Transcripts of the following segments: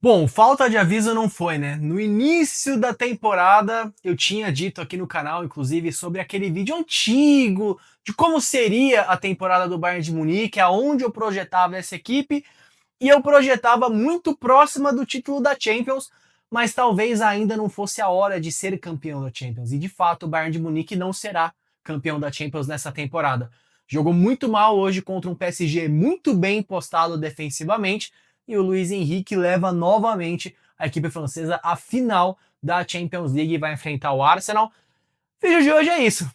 Bom, falta de aviso não foi, né? No início da temporada, eu tinha dito aqui no canal, inclusive, sobre aquele vídeo antigo de como seria a temporada do Bayern de Munique, aonde eu projetava essa equipe, e eu projetava muito próxima do título da Champions, mas talvez ainda não fosse a hora de ser campeão da Champions. E de fato, o Bayern de Munique não será campeão da Champions nessa temporada. Jogou muito mal hoje contra um PSG muito bem postado defensivamente, e o Luiz Henrique leva novamente a equipe francesa à final da Champions League e vai enfrentar o Arsenal. O vídeo de hoje é isso.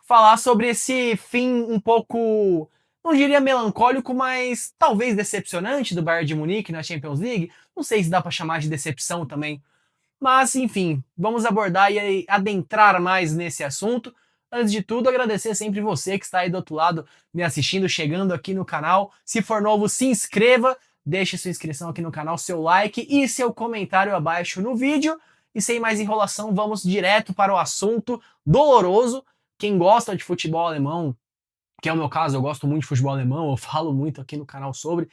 Falar sobre esse fim um pouco, não diria melancólico, mas talvez decepcionante do Bayern de Munique na Champions League. Não sei se dá para chamar de decepção também. Mas, enfim, vamos abordar e adentrar mais nesse assunto. Antes de tudo, agradecer sempre você que está aí do outro lado me assistindo, chegando aqui no canal. Se for novo, se inscreva, deixe sua inscrição aqui no canal, seu like e seu comentário abaixo no vídeo. E sem mais enrolação, vamos direto para o assunto doloroso. Quem gosta de futebol alemão, que é o meu caso, eu gosto muito de futebol alemão, eu falo muito aqui no canal sobre.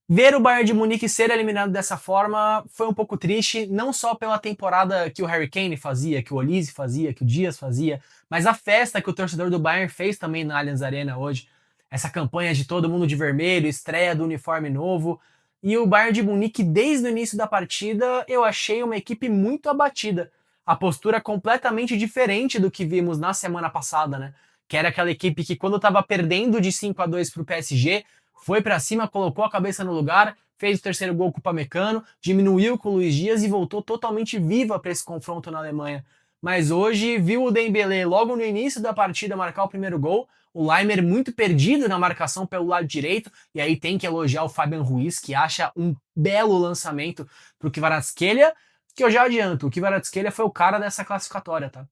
Ver o Bayern de Munique ser eliminado dessa forma foi um pouco triste, não só pela temporada que o Harry Kane fazia, que o Olise fazia, que o Dias fazia, mas a festa que o torcedor do Bayern fez também na Allianz Arena hoje. Essa campanha de todo mundo de vermelho, estreia do uniforme novo. E o Bayern de Munique, desde o início da partida, eu achei uma equipe muito abatida. A postura completamente diferente do que vimos na semana passada, né? Que era aquela equipe que, quando estava perdendo de 5-2 para o PSG, foi para cima, colocou a cabeça no lugar, fez o terceiro gol com o Upamecano, diminuiu com o Luiz Dias e voltou totalmente viva para esse confronto na Alemanha. Mas hoje viu o Dembélé logo no início da partida marcar o primeiro gol, o Laimer muito perdido na marcação pelo lado direito, e aí tem que elogiar o Fabian Ruiz, que acha um belo lançamento para o Kvaratskhelia, que eu já adianto, o Kvaratskhelia foi o cara dessa classificatória, tá?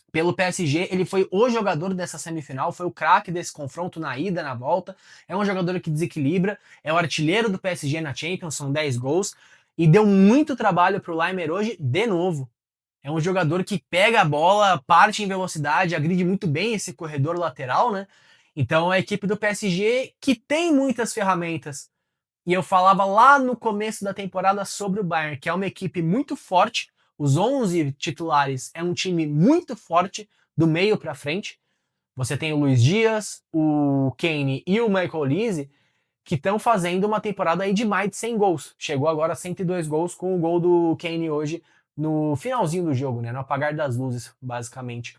Pelo PSG, ele foi o jogador dessa semifinal, foi o craque desse confronto na ida, na volta. É um jogador que desequilibra, é o artilheiro do PSG na Champions, são 10 gols, e deu muito trabalho pro Laimer hoje de novo. É um jogador que pega a bola, parte em velocidade, agride muito bem esse corredor lateral, né? Então é a equipe do PSG que tem muitas ferramentas. E eu falava lá no começo da temporada sobre o Bayern, que é uma equipe muito forte. Os 11 titulares é um time muito forte do meio para frente. Você tem o Luiz Dias, o Kane e o Michael Olise, que estão fazendo uma temporada aí de mais de 100 gols. Chegou agora a 102 gols com o gol do Kane hoje no finalzinho do jogo, né, no apagar das luzes, basicamente.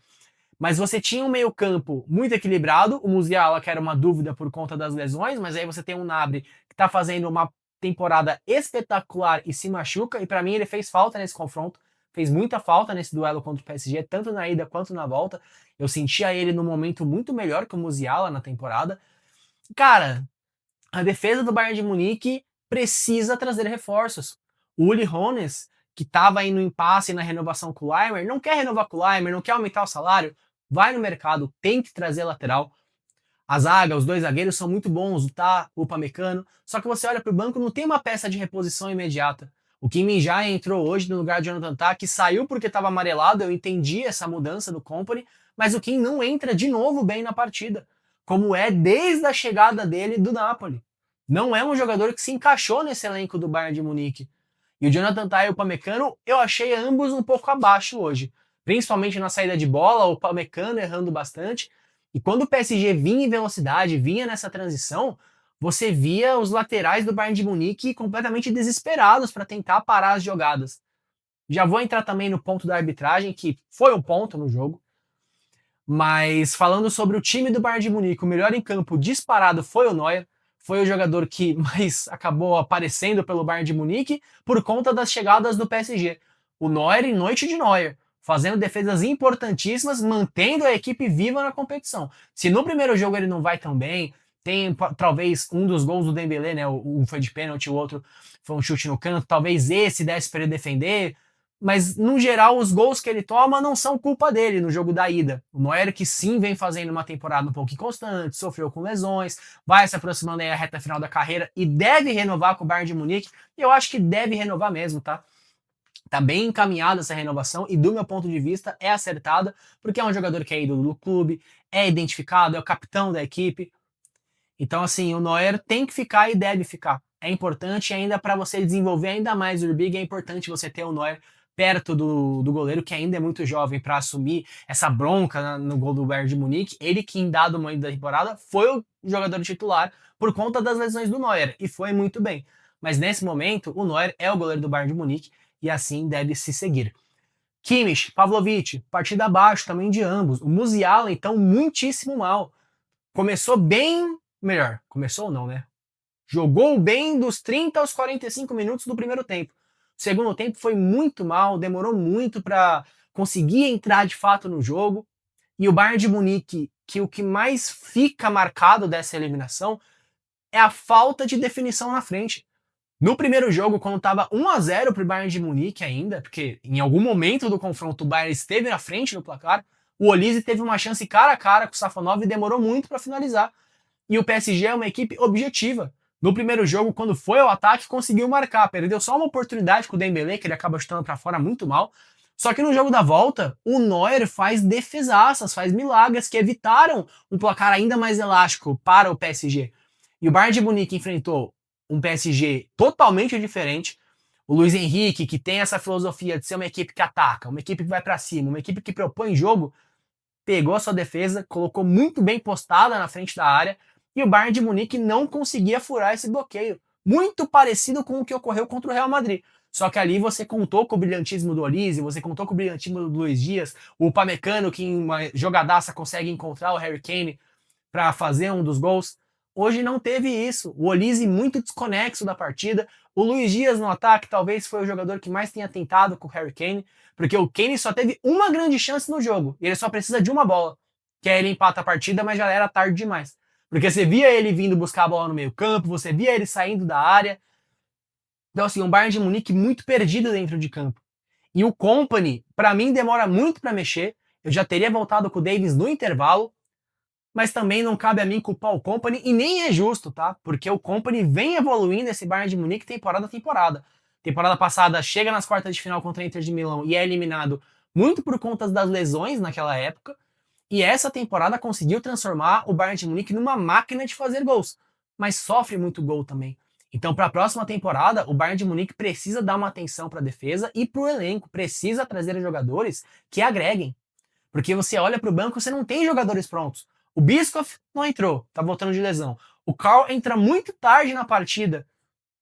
Mas você tinha um meio-campo muito equilibrado, o Musiala, que era uma dúvida por conta das lesões, mas aí você tem um Gnabry que tá fazendo uma temporada espetacular e se machuca, e para mim ele fez falta nesse confronto, fez muita falta nesse duelo contra o PSG, tanto na ida quanto na volta. Eu sentia ele num momento muito melhor que o Musiala na temporada. Cara, a defesa do Bayern de Munique precisa trazer reforços. O Uli Hoeneß, que estava aí no impasse na renovação com o Laimer, não quer renovar com o Laimer, não quer aumentar o salário, vai no mercado, tem que trazer lateral. A zaga, os dois zagueiros são muito bons, o Tá, o Upamecano, só que você olha para o banco, não tem uma peça de reposição imediata. O Kim Min-jae entrou hoje no lugar de Jonathan Tah, que saiu porque estava amarelado, eu entendi essa mudança do Company, mas o Kim não entra de novo bem na partida, como é desde a chegada dele do Napoli. Não é um jogador que se encaixou nesse elenco do Bayern de Munique. E o Jonathan Tah e o Upamecano, eu achei ambos um pouco abaixo hoje, principalmente na saída de bola, o Upamecano errando bastante. E quando o PSG vinha em velocidade, vinha nessa transição, você via os laterais do Bayern de Munique completamente desesperados para tentar parar as jogadas. Já vou entrar também no ponto da arbitragem, que foi um ponto no jogo. Mas falando sobre o time do Bayern de Munique, o melhor em campo disparado foi o Neuer. Foi o jogador que mais acabou aparecendo pelo Bayern de Munique por conta das chegadas do PSG. O Neuer em noite de Neuer, fazendo defesas importantíssimas, mantendo a equipe viva na competição. Se no primeiro jogo ele não vai tão bem, tem talvez um dos gols do Dembélé, né? Um foi de pênalti, o outro foi um chute no canto. Talvez esse desse para ele defender, mas no geral os gols que ele toma não são culpa dele no jogo da ida. O Neuer, que sim vem fazendo uma temporada um pouco inconstante, sofreu com lesões, vai se aproximando aí a reta final da carreira e deve renovar com o Bayern de Munique. E eu acho que deve renovar mesmo, tá? Tá bem encaminhada essa renovação e, do meu ponto de vista, é acertada, porque é um jogador que é ídolo do clube, é identificado, é o capitão da equipe. Então, assim, o Neuer tem que ficar e deve ficar. é importante ainda para você desenvolver ainda mais o Urbig, é importante você ter o Neuer perto do goleiro, que ainda é muito jovem, para assumir essa bronca no gol do Bayern de Munique. Ele que em dado momento da temporada foi o jogador titular por conta das lesões do Neuer, e foi muito bem. Mas nesse momento, o Neuer é o goleiro do Bayern de Munique, e assim deve se seguir. Kimmich, Pavlovic, partida abaixo também de ambos. O Musiala, então, muitíssimo mal. Começou bem, melhor, começou ou não, né? Jogou bem dos 30 aos 45 minutos do primeiro tempo. O segundo tempo foi muito mal, demorou muito para conseguir entrar de fato no jogo. E o Bayern de Munique, que o que mais fica marcado dessa eliminação é a falta de definição na frente. No primeiro jogo, quando estava 1-0 para o Bayern de Munique ainda, porque em algum momento do confronto o Bayern esteve na frente no placar, o Olise teve uma chance cara a cara com o Safonov e demorou muito para finalizar. E o PSG é uma equipe objetiva. No primeiro jogo, quando foi ao ataque, conseguiu marcar. Perdeu só uma oportunidade com o Dembélé, que ele acaba chutando para fora muito mal. Só que no jogo da volta, o Neuer faz defesaças, faz milagres que evitaram um placar ainda mais elástico para o PSG. E o Bayern de Munique enfrentou um PSG totalmente diferente. O Luiz Henrique, que tem essa filosofia de ser uma equipe que ataca, uma equipe que vai para cima, uma equipe que propõe jogo, pegou a sua defesa, colocou muito bem postada na frente da área, e o Bayern de Munique não conseguia furar esse bloqueio. Muito parecido com o que ocorreu contra o Real Madrid. Só que ali você contou com o brilhantismo do Olise, você contou com o brilhantismo do Luiz Dias, o Upamecano, que em uma jogadaça consegue encontrar o Harry Kane para fazer um dos gols. Hoje não teve isso. O Olise muito desconexo da partida. O Luiz Dias no ataque talvez foi o jogador que mais tenha tentado com o Harry Kane, porque o Kane só teve uma grande chance no jogo, e ele só precisa de uma bola, que aí ele empata a partida, mas já era tarde demais. Porque você via ele vindo buscar a bola no meio campo, você via ele saindo da área. Então assim, um Bayern de Munique muito perdido dentro de campo. E o Kompany, para mim, demora muito para mexer. Eu já teria voltado com o Davies no intervalo, mas também não cabe a mim culpar o Kompany, e nem é justo, tá? Porque o Kompany vem evoluindo esse Bayern de Munique temporada a temporada. Temporada passada chega nas quartas de final contra a Inter de Milão e é eliminado muito por conta das lesões naquela época, e essa temporada conseguiu transformar o Bayern de Munique numa máquina de fazer gols, mas sofre muito gol também. Então, para a próxima temporada, o Bayern de Munique precisa dar uma atenção para a defesa e para o elenco, precisa trazer jogadores que agreguem. Porque você olha para o banco, você não tem jogadores prontos. O Bischoff não entrou, tá voltando de lesão. O Karl entra muito tarde na partida.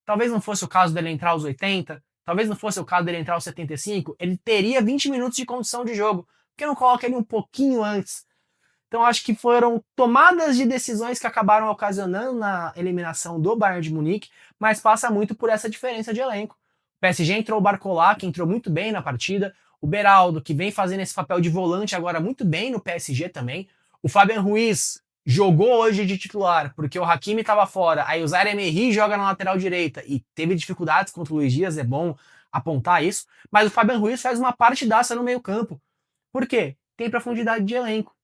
Talvez não fosse o caso dele entrar aos 80, talvez não fosse o caso dele entrar aos 75, ele teria 20 minutos de condição de jogo. Por que não coloca ele um pouquinho antes? Então acho que foram tomadas de decisões que acabaram ocasionando na eliminação do Bayern de Munique, mas passa muito por essa diferença de elenco. O PSG entrou o Barcola, que entrou muito bem na partida, o Beraldo, que vem fazendo esse papel de volante agora muito bem no PSG também, o Fabian Ruiz jogou hoje de titular, porque o Hakimi estava fora, aí o Zaire Emery joga na lateral direita e teve dificuldades contra o Luiz Dias, é bom apontar isso, mas o Fabian Ruiz faz uma partidaça no meio campo. Por quê? Tem profundidade de elenco.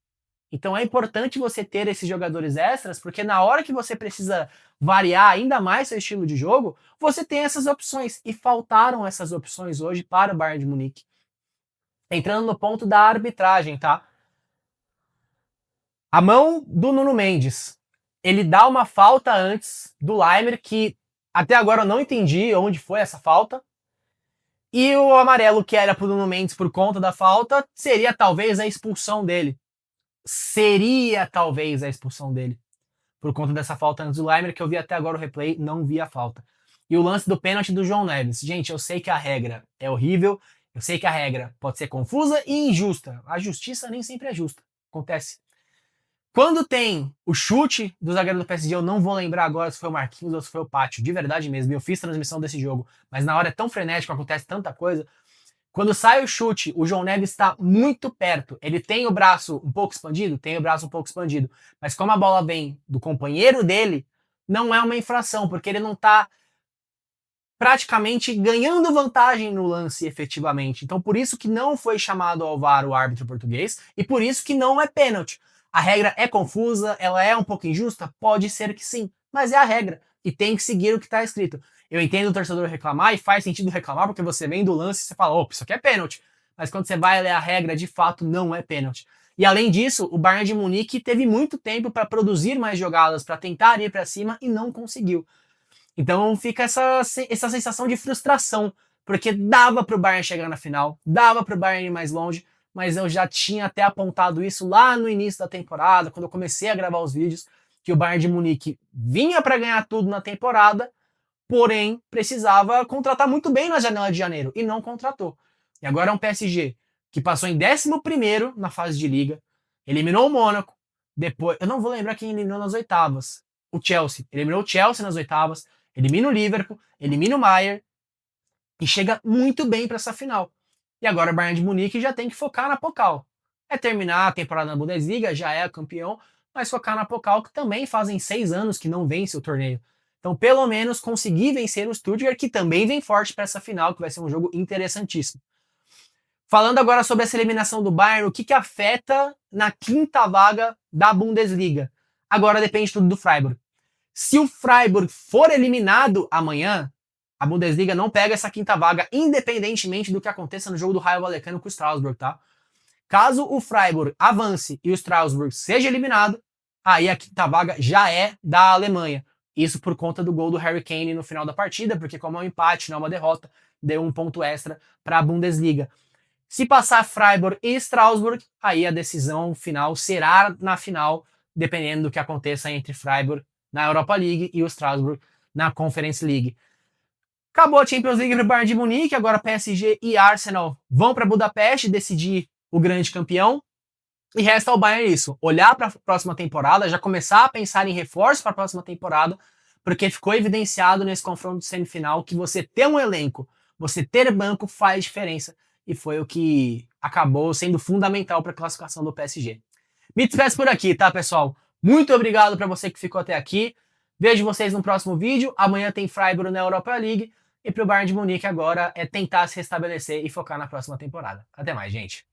Então é importante você ter esses jogadores extras, porque na hora que você precisa variar ainda mais seu estilo de jogo, você tem essas opções. E faltaram essas opções hoje para o Bayern de Munique. Entrando no ponto da arbitragem, tá? A mão do Nuno Mendes. Ele dá uma falta antes do Laimer, que até agora eu não entendi onde foi essa falta. E o amarelo que era pro Nuno Mendes por conta da falta seria talvez a expulsão dele. Seria talvez a expulsão dele por conta dessa falta antes do Laimer, que eu vi até agora o replay, não vi a falta. E o lance do pênalti do João Neves. Gente, eu sei que a regra é horrível, eu sei que a regra pode ser confusa e injusta. A justiça nem sempre é justa. Acontece. Quando tem o chute do zagueiro do PSG, eu não vou lembrar agora se foi o Marquinhos ou se foi o Pátio, de verdade mesmo. Eu fiz transmissão desse jogo, mas na hora é tão frenético, acontece tanta coisa. Quando sai o chute, o João Neves está muito perto. Ele tem o braço um pouco expandido? Tem o braço um pouco expandido. Mas como a bola vem do companheiro dele, não é uma infração, porque ele não está praticamente ganhando vantagem no lance efetivamente. Então por isso que não foi chamado ao VAR o árbitro português e por isso que não é pênalti. A regra é confusa, ela é um pouco injusta? Pode ser que sim, mas é a regra e tem que seguir o que está escrito. Eu entendo o torcedor reclamar e faz sentido reclamar porque você vem do lance e você fala, opa, isso aqui é pênalti. Mas quando você vai ler a regra, de fato não é pênalti. E além disso, o Bayern de Munique teve muito tempo para produzir mais jogadas, para tentar ir para cima e não conseguiu. Então fica essa sensação de frustração, porque dava para o Bayern chegar na final, dava para o Bayern ir mais longe, mas eu já tinha até apontado isso lá no início da temporada, quando eu comecei a gravar os vídeos, que o Bayern de Munique vinha para ganhar tudo na temporada, porém precisava contratar muito bem na janela de janeiro, e não contratou. E agora é um PSG que passou em 11º na fase de liga, eliminou o Mônaco, depois, eu não vou lembrar quem eliminou nas oitavas, o Chelsea, eliminou o Chelsea nas oitavas, elimina o Liverpool, elimina o Bayern, e chega muito bem para essa final. E agora o Bayern de Munique já tem que focar na Pokal. É terminar a temporada na Bundesliga, já é campeão, mas focar na Pokal, que também fazem 6 anos que não vence o torneio. Então, pelo menos, conseguir vencer o Stuttgart, que também vem forte para essa final, que vai ser um jogo interessantíssimo. Falando agora sobre essa eliminação do Bayern, o que afeta na quinta vaga da Bundesliga? Agora depende tudo do Freiburg. Se o Freiburg for eliminado amanhã, a Bundesliga não pega essa quinta vaga, independentemente do que aconteça no jogo do Rayo Vallecano com o Strasbourg, tá? Caso o Freiburg avance e o Strasbourg seja eliminado, aí a quinta vaga já é da Alemanha. Isso por conta do gol do Harry Kane no final da partida, porque como é um empate, não é uma derrota, deu um ponto extra para a Bundesliga. Se passar Freiburg e Strasbourg, aí a decisão final será na final, dependendo do que aconteça entre Freiburg na Europa League e o Strasbourg na Conference League. Acabou a Champions League para o Bayern de Munique, agora PSG e Arsenal vão para Budapeste decidir o grande campeão. E resta ao Bayern isso, olhar para a próxima temporada, já começar a pensar em reforço para a próxima temporada, porque ficou evidenciado nesse confronto de semifinal que você ter um elenco, você ter banco faz diferença, e foi o que acabou sendo fundamental para a classificação do PSG. Me despeço por aqui, tá, pessoal? Muito obrigado para você que ficou até aqui. Vejo vocês no próximo vídeo. Amanhã tem Freiburg na Europa League. E para o Bayern de Munique agora é tentar se restabelecer e focar na próxima temporada. Até mais, gente.